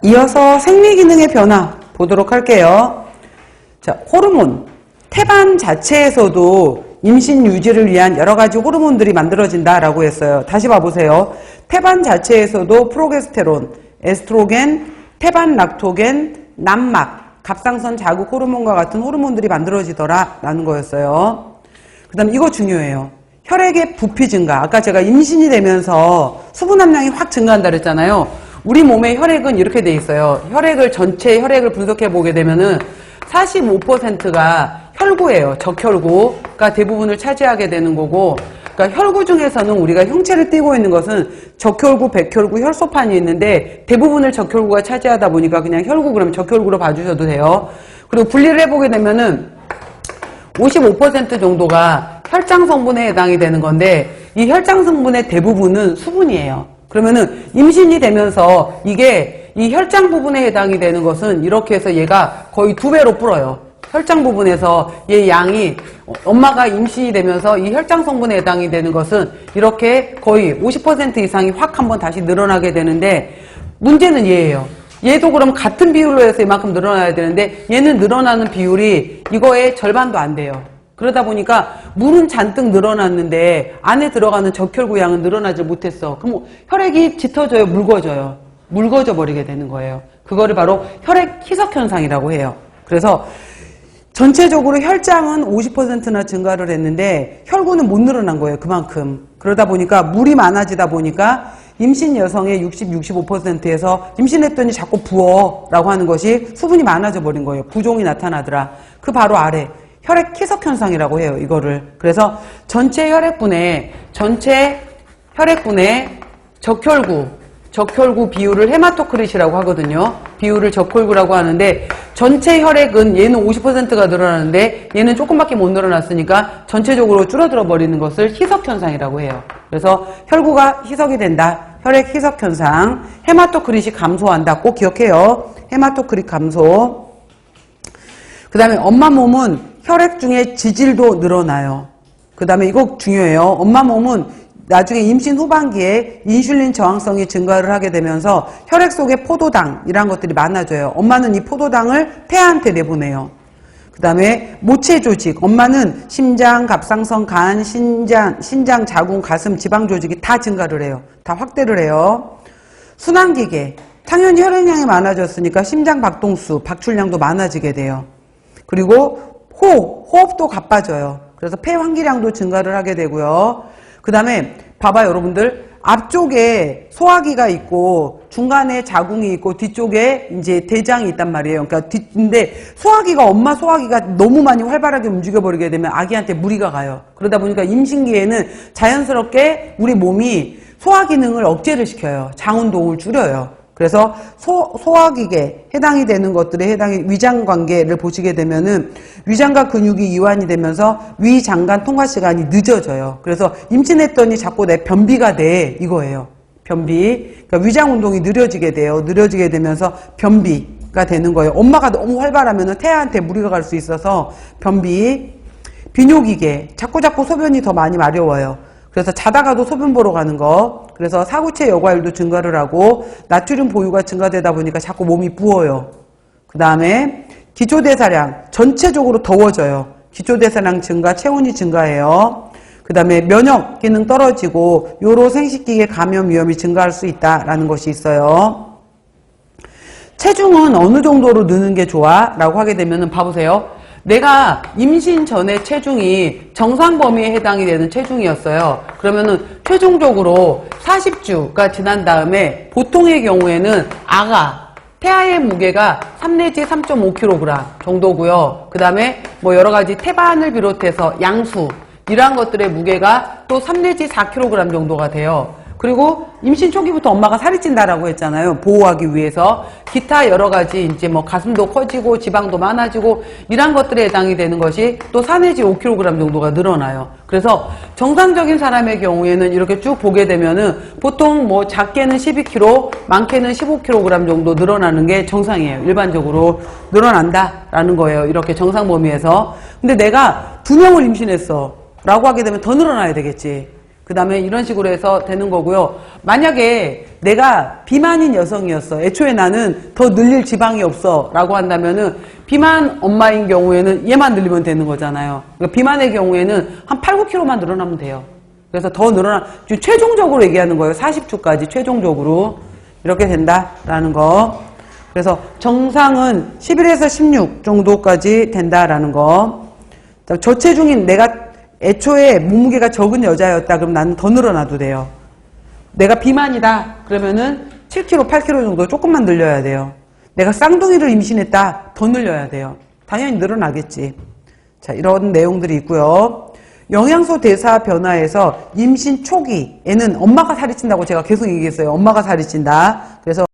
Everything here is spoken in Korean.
이어서 생리기능의 변화 보도록 할게요. 자, 호르몬. 태반 자체에서도 임신 유지를 위한 여러 가지 호르몬들이 만들어진다라고 했어요. 다시 봐보세요. 태반 자체에서도 프로게스테론, 에스트로겐, 태반 락토겐, 남막, 갑상선 자극 호르몬과 같은 호르몬들이 만들어지더라라는 거였어요. 그 다음 이거 중요해요. 혈액의 부피 증가. 아까 제가 임신이 되면서 수분 함량이 확 증가한다 그랬잖아요. 우리 몸의 혈액은 이렇게 돼 있어요. 전체 혈액을 분석해 보게 되면은 45%가 혈구예요. 적혈구가 대부분을 차지하게 되는 거고, 그러니까 혈구 중에서는 우리가 형체를 띠고 있는 것은 적혈구, 백혈구, 혈소판이 있는데 대부분을 적혈구가 차지하다 보니까 그냥 혈구 그러면 적혈구로 봐주셔도 돼요. 그리고 분리를 해보게 되면은 55% 정도가 혈장 성분에 해당이 되는 건데 이 혈장 성분의 대부분은 수분이에요. 그러면은 임신이 되면서 이게 이 혈장 부분에 해당이 되는 것은 이렇게 해서 얘가 거의 2배로 불어요. 혈장 부분에서 얘 양이 엄마가 임신이 되면서 이 혈장 성분에 해당이 되는 것은 이렇게 거의 50% 이상이 확 한번 다시 늘어나게 되는데 문제는 얘예요. 얘도 그럼 같은 비율로 해서 이만큼 늘어나야 되는데 얘는 늘어나는 비율이 이거의 절반도 안 돼요. 그러다 보니까 물은 잔뜩 늘어났는데 안에 들어가는 적혈구 양은 늘어나지 못했어. 그럼 혈액이 짙어져요? 묽어져요? 묽어져 버리게 되는 거예요. 그거를 바로 혈액 희석 현상이라고 해요. 그래서 전체적으로 혈장은 50%나 증가를 했는데 혈구는 못 늘어난 거예요. 그만큼. 그러다 보니까 물이 많아지다 보니까 임신 여성의 60, 65%에서 임신했더니 자꾸 부어 라고 하는 것이 수분이 많아져 버린 거예요. 부종이 나타나더라. 그 바로 아래 혈액 희석 현상이라고 해요. 이거를. 그래서 전체 혈액분의 적혈구 비율을 헤마토크릿이라고 하거든요. 비율을 적혈구라고 하는데 전체 혈액은 얘는 50%가 늘어나는데 얘는 조금밖에 못 늘어났으니까 전체적으로 줄어들어 버리는 것을 희석현상이라고 해요. 그래서 혈구가 희석이 된다. 혈액 희석현상. 헤마토크릿이 감소한다. 꼭 기억해요. 헤마토크릿 감소. 그 다음에 엄마 몸은 혈액 중에 지질도 늘어나요. 그 다음에 이거 중요해요. 엄마 몸은 나중에 임신 후반기에 인슐린 저항성이 증가를 하게 되면서 혈액 속에 포도당이란 것들이 많아져요. 엄마는 이 포도당을 태아한테 내보내요. 그 다음에 모체 조직, 엄마는 심장, 갑상선, 간, 신장, 자궁, 가슴, 지방 조직이 다 증가를 해요. 다 확대를 해요. 순환기계, 당연히 혈액량이 많아졌으니까 심장 박동수, 박출량도 많아지게 돼요. 그리고 호흡도 가빠져요. 그래서 폐 환기량도 증가를 하게 되고요. 그 다음에 봐봐요 여러분들, 앞쪽에 소화기가 있고 중간에 자궁이 있고 뒤쪽에 이제 대장이 있단 말이에요. 그러니까 근데 엄마 소화기가 너무 많이 활발하게 움직여 버리게 되면 아기한테 무리가 가요. 그러다 보니까 임신기에는 자연스럽게 우리 몸이 소화 기능을 억제를 시켜요. 장운동을 줄여요. 그래서 소화기계 해당이 되는 것들에 위장관계를 보시게 되면은 위장과 근육이 이완이 되면서 위장간 통과 시간이 늦어져요. 그래서 임신했더니 자꾸 내 변비가 돼 이거예요. 변비. 그러니까 위장 운동이 느려지게 돼요. 느려지게 되면서 변비가 되는 거예요. 엄마가 너무 활발하면은 태아한테 무리가 갈 수 있어서 변비. 비뇨기계. 자꾸 소변이 더 많이 마려워요. 그래서 자다가도 소변 보러 가는 거. 그래서 사구체 여과율도 증가를 하고 나트륨 보유가 증가되다 보니까 자꾸 몸이 부어요. 그 다음에 기초대사량 전체적으로 더워져요. 기초대사량 증가, 체온이 증가해요. 그 다음에 면역 기능 떨어지고 요로 생식기계 감염 위험이 증가할 수 있다라는 것이 있어요. 체중은 어느 정도로 느는 게 좋아? 라고 하게 되면은 봐보세요. 내가 임신 전에 체중이 정상 범위에 해당이 되는 체중이었어요. 그러면은 최종적으로 40주가 지난 다음에 보통의 경우에는 태아의 무게가 3 내지 3.5kg 정도고요. 그 다음에 뭐 여러 가지 태반을 비롯해서 양수 이러한 것들의 무게가 또 3 내지 4kg 정도가 돼요. 그리고 임신 초기부터 엄마가 살이 찐다라고 했잖아요. 보호하기 위해서. 기타 여러 가지 이제 뭐 가슴도 커지고 지방도 많아지고 이런 것들에 해당이 되는 것이 또 4 내지 5kg 정도가 늘어나요. 그래서 정상적인 사람의 경우에는 이렇게 쭉 보게 되면은 보통 뭐 작게는 12kg, 많게는 15kg 정도 늘어나는 게 정상이에요. 일반적으로 늘어난다라는 거예요. 이렇게 정상 범위에서. 근데 내가 2명을 임신했어 라고 하게 되면 더 늘어나야 되겠지. 그 다음에 이런 식으로 해서 되는 거고요. 만약에 내가 비만인 여성이었어. 애초에 나는 더 늘릴 지방이 없어. 라고 한다면은 비만 엄마인 경우에는 얘만 늘리면 되는 거잖아요. 그러니까 비만의 경우에는 한 8, 9kg만 늘어나면 돼요. 그래서 더 지금 최종적으로 얘기하는 거예요. 40주까지 최종적으로. 이렇게 된다라는 거. 그래서 정상은 11에서 16 정도까지 된다라는 거. 저체중인 내가 애초에 몸무게가 적은 여자였다. 그럼 나는 더 늘어나도 돼요. 내가 비만이다. 그러면은 7kg, 8kg 정도 조금만 늘려야 돼요. 내가 쌍둥이를 임신했다. 더 늘려야 돼요. 당연히 늘어나겠지. 자, 이런 내용들이 있고요. 영양소 대사 변화에서 임신 초기에는 엄마가 살이 찐다고 제가 계속 얘기했어요. 엄마가 살이 찐다. 그래서